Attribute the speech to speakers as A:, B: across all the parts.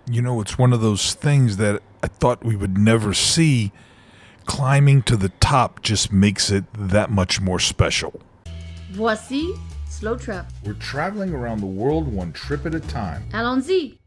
A: You know, it's one of those things that I thought we would never see. Climbing to the top just makes it that much more special.
B: Voici Slow Trap.
A: We're traveling around the world one trip at a time.
B: Allons-y.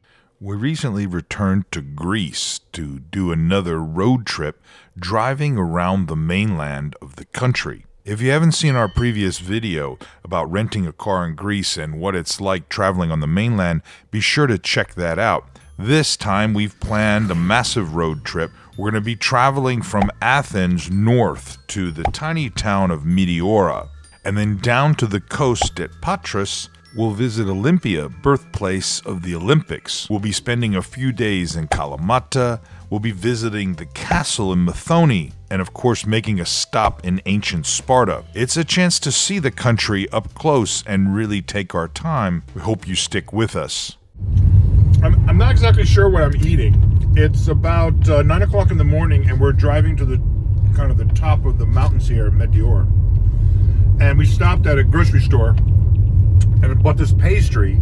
A: We recently returned to Greece to do another road trip driving around the mainland of the country. If you haven't seen our previous video about renting a car in Greece and what it's like traveling on the mainland, be sure to check that out. This time we've planned a massive road trip. We're going to be traveling from Athens north to the tiny town of Meteora, and then down to the coast at Patras. We'll visit Olympia, birthplace of the Olympics. We'll be spending a few days in Kalamata. We'll be visiting the castle in Methoni, and of course making a stop in ancient Sparta. It's a chance to see the country up close and really take our time. We hope you stick with us. I'm not exactly sure what I'm eating. It's about 9 o'clock in the morning, and we're driving to the kind of the top of the mountains here, Meteora. And we stopped at a grocery store and bought this pastry.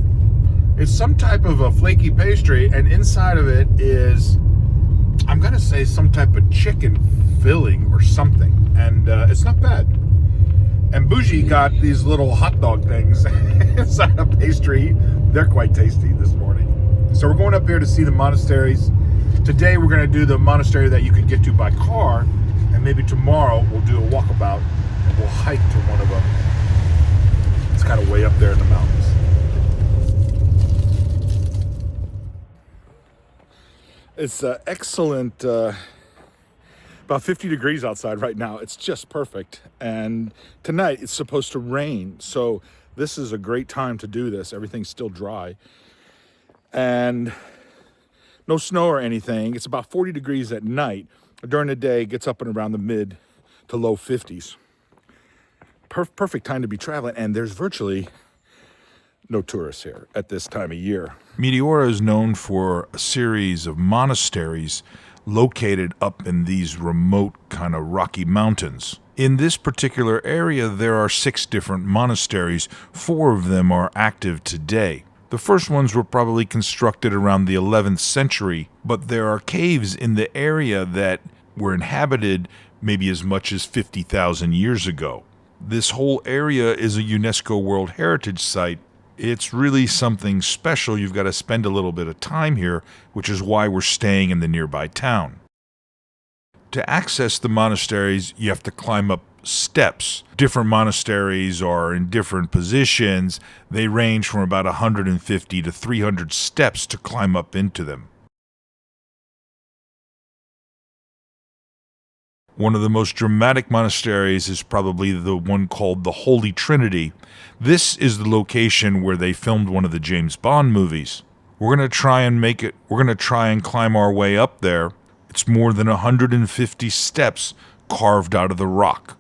A: It's some type of a flaky pastry, and inside of it is, I'm gonna say, some type of chicken filling or something, and it's not bad. And Bougie got these little hot dog things inside a pastry. They're quite tasty this morning. So we're going up here to see the monasteries. Today we're gonna do the monastery that you can get to by car, and maybe tomorrow we'll do a walkabout and we'll hike to one of them. It's kind of way up there in the mountains. It's excellent, about 50 degrees outside right now. It's just perfect. And tonight it's supposed to rain. So this is a great time to do this. Everything's still dry. And no snow or anything. It's about 40 degrees at night. During the day, it gets up and around the mid to low 50s. Perfect time to be traveling, and there's virtually no tourists here at this time of year. Meteora is known for a series of monasteries located up in these remote kind of rocky mountains. In this particular area, there are 6 different monasteries. 4 of them are active today. The first ones were probably constructed around the 11th century, but there are caves in the area that were inhabited maybe as much as 50,000 years ago. This whole area is a UNESCO World Heritage Site. It's really something special. You've got to spend a little bit of time here, which is why we're staying in the nearby town. To access the monasteries, you have to climb up steps. Different monasteries are in different positions. They range from about 150 to 300 steps to climb up into them. One of the most dramatic monasteries is probably the one called the Holy Trinity. This is the location where they filmed one of the James Bond movies. We're going to try and climb our way up there. It's more than 150 steps carved out of the rock.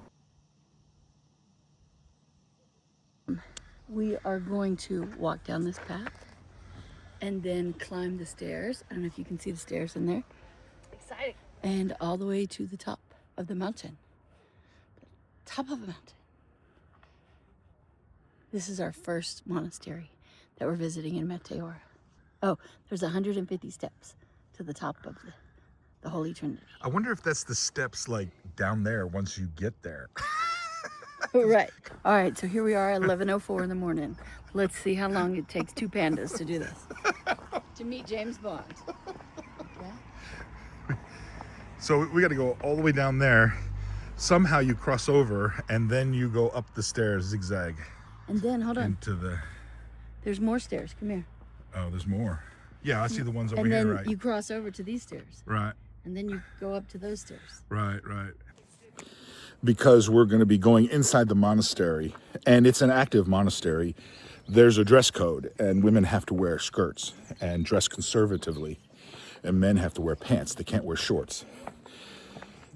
B: We are going to walk down this path and then climb the stairs. I don't know if you can see the stairs in there. Exciting. And all the way to the top of the mountain. Top of a mountain. This is our first monastery that we're visiting in Meteora. Oh, there's 150 steps to the top of the Holy Trinity.
A: I wonder if that's the steps like down there once you get there.
B: Right. All right, so here we are at 11:04 in the morning. Let's see how long it takes 2 pandas to do this. To meet James Bond. Yeah?
A: So we got to go all the way down there. Somehow you cross over, and then you go up the stairs, zigzag.
B: And then, hold on.
A: Into the...
B: There's more stairs. Come here.
A: Oh, there's more. Yeah, I see the ones over
B: and
A: here,
B: then
A: right?
B: You cross over to these stairs.
A: Right.
B: And then you go up to those stairs.
A: Right. Because we're going to be going inside the monastery, and it's an active monastery, there's a dress code, and women have to wear skirts and dress conservatively, and men have to wear pants. They can't wear shorts.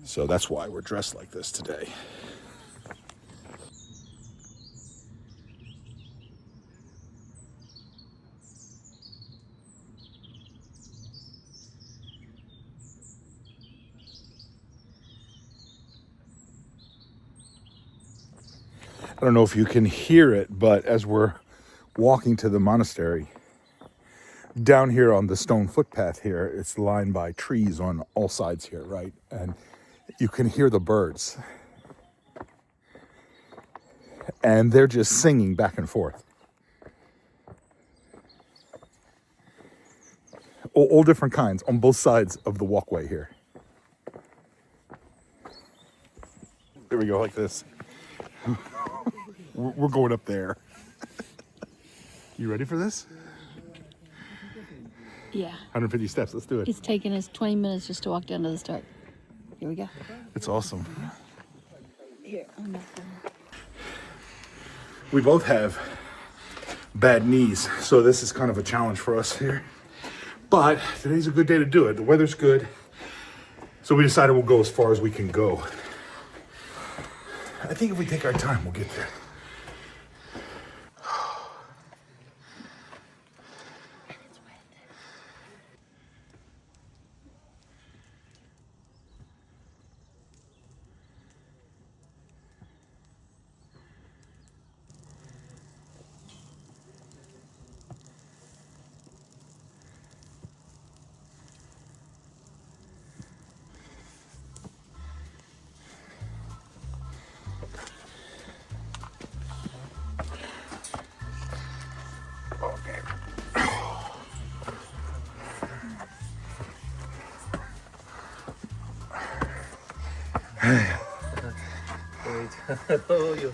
A: So that's why we're dressed like this today. I don't know if you can hear it, but as we're walking to the monastery, down here on the stone footpath here, it's lined by trees on all sides here, right? And you can hear the birds. And they're just singing back and forth. All different kinds on both sides of the walkway here. There we go, like this. We're going up there. You ready for this?
B: Yeah.
A: 150 steps, let's do it.
B: It's taken us 20 minutes just to walk down to the start. Here we go.
A: It's awesome.
B: Here, I'm not going.
A: We both have bad knees, so this is kind of a challenge for us here. But today's a good day to do it. The weather's good. So we decided we'll go as far as we can go. I think if we take our time, we'll get there.
C: Oh, you.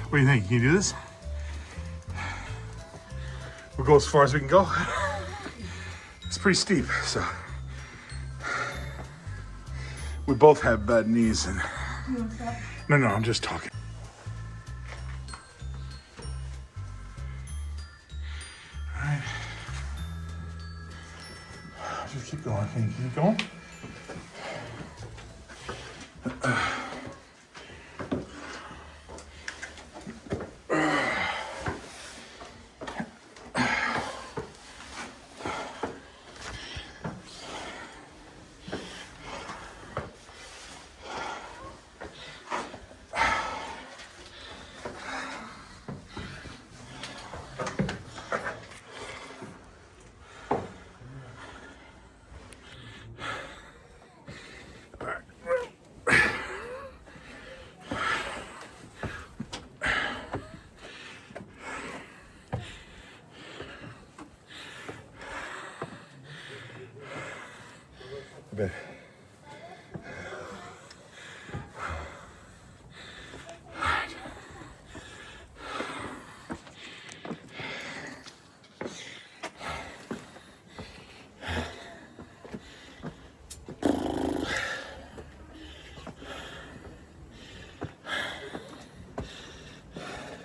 A: What do you think? Can you do this? We'll go as far as we can go. It's pretty steep, so. We both have bad knees and. No, I'm just talking. All right. Just keep going. Can you keep going? Bit.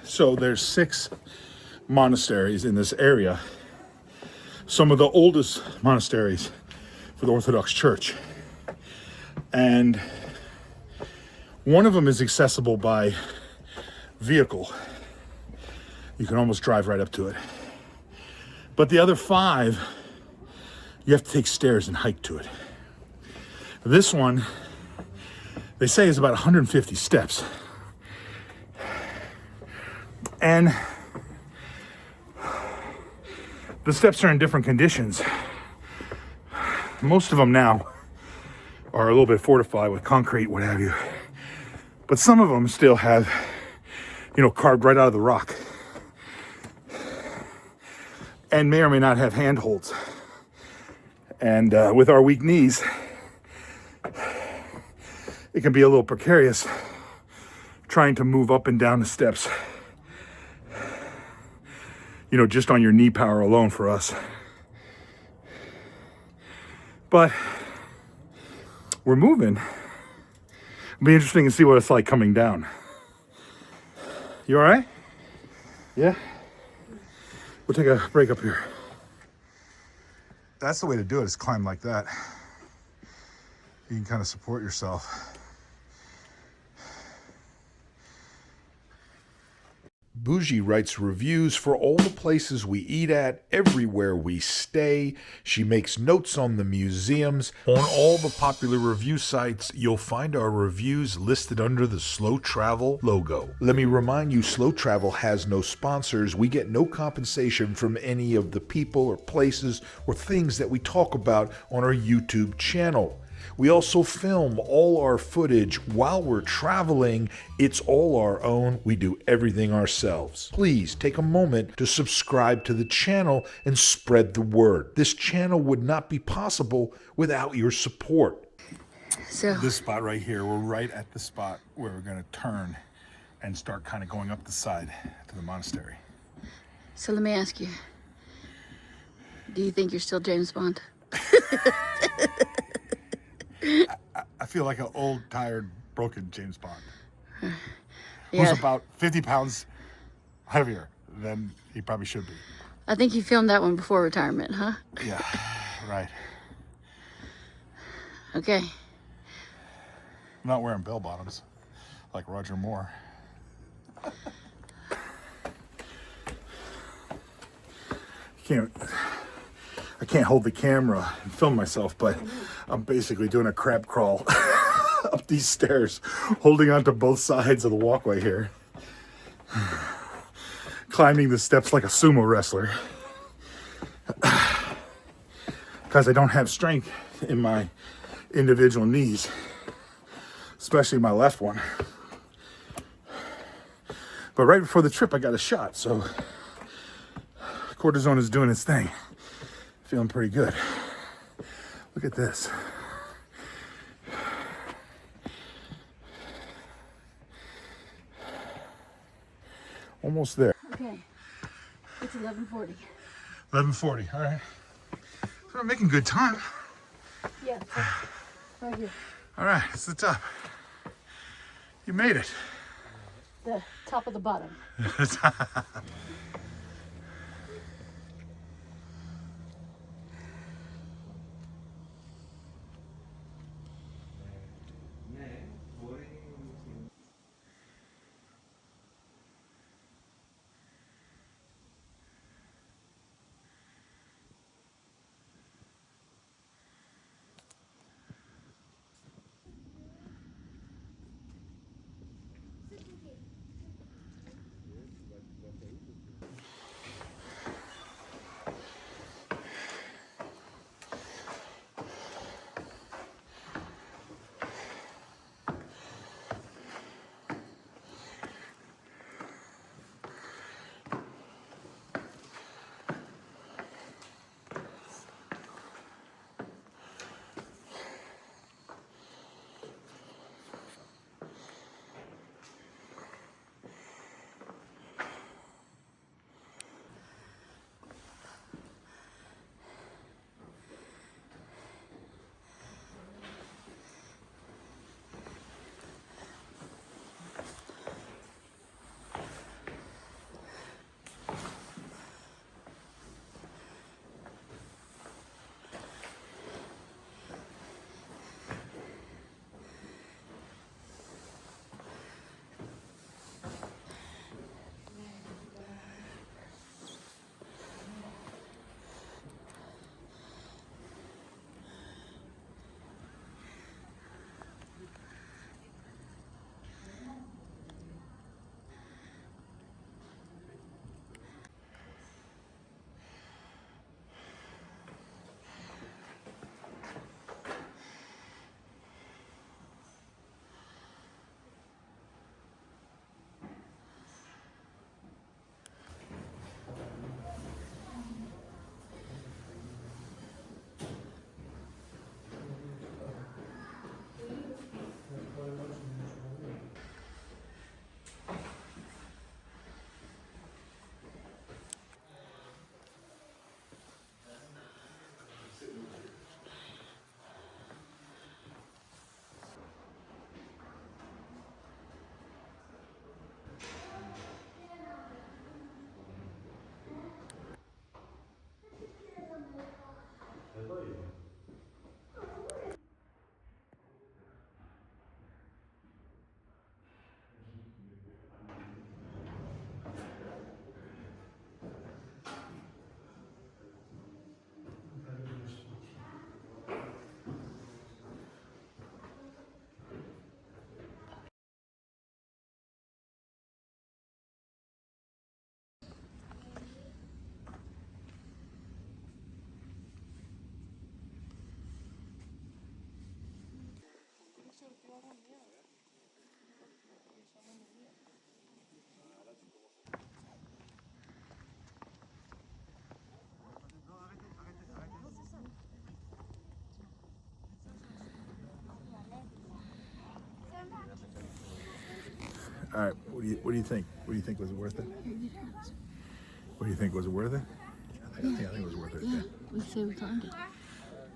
A: So there's 6 monasteries in this area. Some of the oldest monasteries for the Orthodox Church. And one of them is accessible by vehicle. You can almost drive right up to it. But the other 5, you have to take stairs and hike to it. This one, they say, is about 150 steps. And the steps are in different conditions. Most of them now are a little bit fortified with concrete, what have you. But some of them still have, carved right out of the rock. And may or may not have handholds. And with our weak knees, it can be a little precarious trying to move up and down the steps. Just on your knee power alone for us. But we're moving. It'll be interesting to see what it's like coming down. You all right? Yeah? We'll take a break up here. That's the way to do it, is climb like that. You can kind of support yourself. Bougie writes reviews for all the places we eat at, everywhere we stay. She makes notes on the museums. On all the popular review sites, you'll find our reviews listed under the Slow Travel logo. Let me remind you, Slow Travel has no sponsors. We get no compensation from any of the people or places or things that we talk about on our YouTube channel. We also film all our footage while we're traveling. It's all our own. We do everything ourselves. Please take a moment to subscribe to the channel and spread the word. This channel would not be possible without your support.
B: So
A: This spot right here, we're right at the spot where we're going to turn and start kind of going up the side to the monastery.
B: let me ask you, do you think you're still James Bond?
A: I feel like an old, tired, broken James Bond.
B: Yeah.
A: Who's about 50 pounds heavier than he probably should be.
B: I think you filmed that one before retirement, huh?
A: Yeah, right.
B: Okay.
A: I'm not wearing bell bottoms like Roger Moore. I can't hold the camera and film myself, but I'm basically doing a crab crawl up these stairs, holding onto both sides of the walkway here. Climbing the steps like a sumo wrestler. Because I don't have strength in my individual knees, especially my left one. But right before the trip, I got a shot, so cortisone is doing its thing. Feeling pretty good. Look at this. Almost there.
B: Okay. It's 11:40.
A: 11:40, all right. So we're making good time.
B: Yeah, right here.
A: All right, it's the top. You made it.
B: The top of the bottom.
A: All right. What do you think? What do you think? Was it worth it? What do you think? Was it worth it? I think it was worth it.
B: Yeah, we say we climbed it.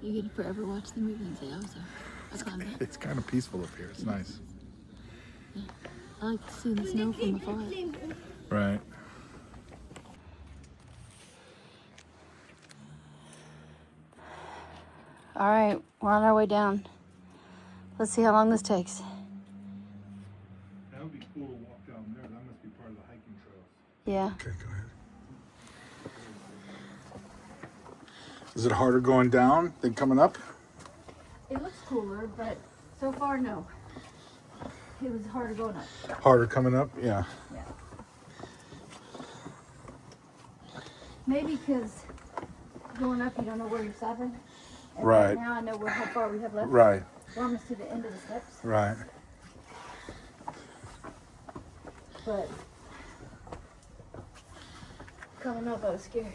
B: You could forever watch the movie and say, I was there. I climbed it.
A: It's kind of peaceful up here. It's nice.
B: Yeah. I like to see the snow from afar.
A: Right.
B: All right, we're on our way down. Let's see how long this takes.
A: That would be cool to walk down there. That must be part of the hiking trails.
B: Yeah.
A: Okay, go ahead. Is it harder going down than coming up?
B: It looks cooler, but so far, no. It was harder going up.
A: Harder coming up? Yeah.
B: Yeah. Maybe because going up, you don't know where you're stopping. And
A: Right.
B: now I know how far we have left.
A: Right.
B: We're almost to the end of the steps.
A: Right.
B: But coming up, I was scared.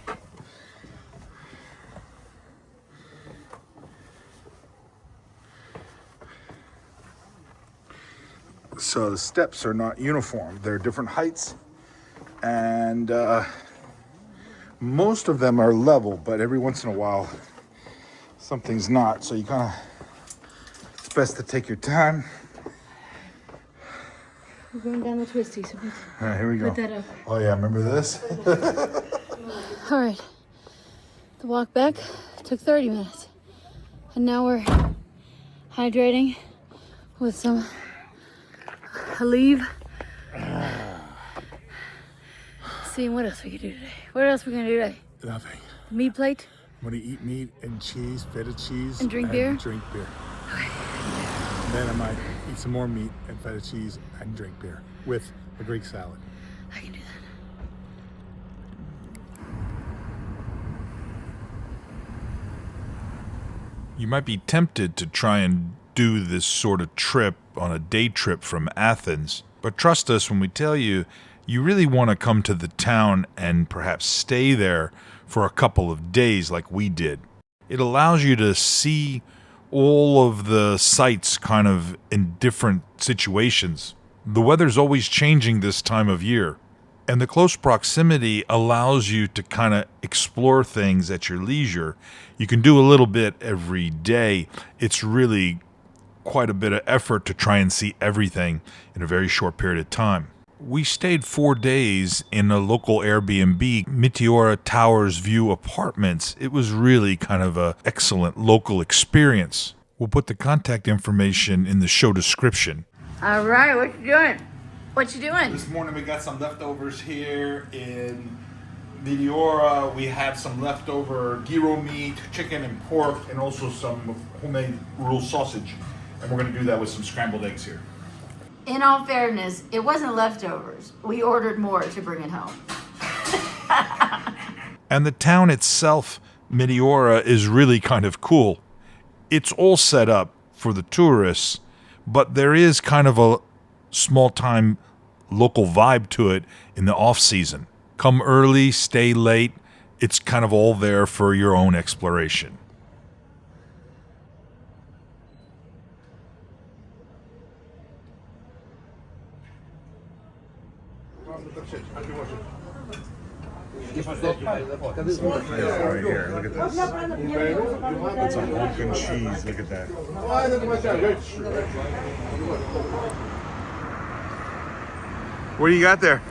A: So the steps are not uniform. They're different heights, and most of them are level, but every once in a while something's not. So you kind of, it's best to take your time.
B: We're going down the twisty, so
A: All right, here we go.
B: put that up.
A: Oh yeah, remember this?
B: All right. The walk back took 30 minutes. And now we're hydrating with some Aleve. Seeing what else we can do today. What else we gonna do today?
A: Nothing.
B: Meat plate?
A: I'm gonna eat meat and cheese, feta cheese,
B: And drink beer?
A: Drink beer. And then I might eat some more meat and feta cheese and drink beer with a Greek salad.
B: I can do that.
A: You might be tempted to try and do this sort of trip on a day trip from Athens, but trust us when we tell you, you really want to come to the town and perhaps stay there for a couple of days like we did. It allows you to see all of the sites kind of in different situations. The weather's always changing this time of year, and the close proximity allows you to kind of explore things at your leisure. You can do a little bit every day. It's really quite a bit of effort to try and see everything in a very short period of time. We stayed 4 days in a local Airbnb, Meteora Towers View Apartments. It was really kind of an excellent local experience. We'll put the contact information in the show description.
B: All right, what you doing? What you doing?
A: This morning we got some leftovers here in Meteora. We have some leftover gyro meat, chicken and pork, and also some homemade roll sausage. And we're going to do that with some scrambled eggs here.
B: In all fairness, it wasn't leftovers. We ordered more to bring it home.
A: And the town itself, Meteora, is really kind of cool. It's all set up for the tourists, but there is kind of a small-time local vibe to it in the off-season. Come early, stay late. It's kind of all there for your own exploration. Right here, look at this. That's a pumpkin cheese, look at that. What do you got there?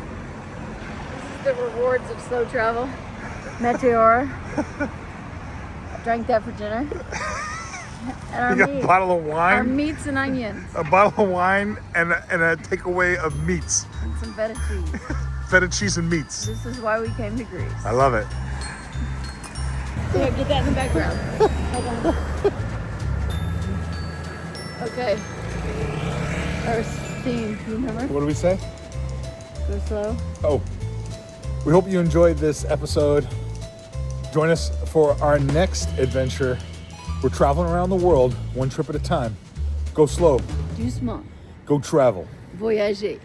B: The rewards of slow travel. Meteora. Drank that for dinner. And our
A: You got a bottle of
B: our
A: wine,
B: meats and onions.
A: a bottle of wine, and a takeaway of meats.
B: And some feta cheese.
A: Feta cheese and meats.
B: This is why we came to Greece.
A: I love it.
B: Yeah, get that in the background. Okay. First theme, you remember?
A: What do we say?
B: Go slow.
A: Oh, we hope you enjoyed this episode. Join us for our next adventure. We're traveling around the world, one trip at a time. Go slow.
B: Doucement.
A: Go travel.
B: Voyager.